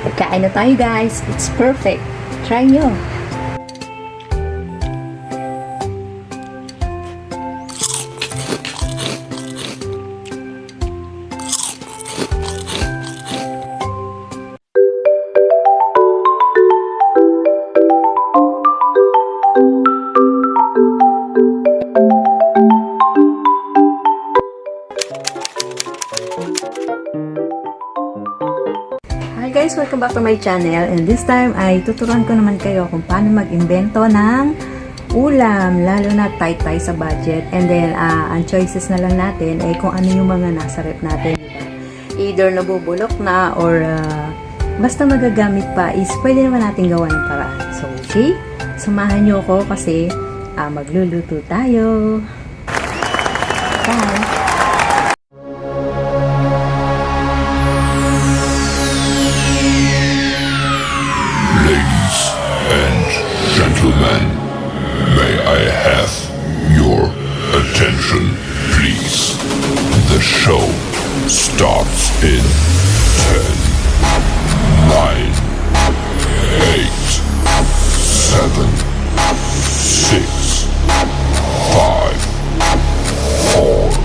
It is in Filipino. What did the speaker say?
Pagkain na tayo guys. It's perfect. Try nyo. Hi guys! Welcome back to my channel, and this time ay tuturuan ko naman kayo kung paano mag-imbento ng ulam, lalo na tight tayo sa budget. And then ang choices na lang natin ay kung ano yung mga nasa rep natin, either nabubulok na or basta magagamit pa is pwede naman natin gawa ng paraan. So okay, samahan nyo ako kasi magluluto tayo. Bye! Gentlemen, may I have your attention, please? The show starts in 10, 9, 8, 7, 6, 5, 4,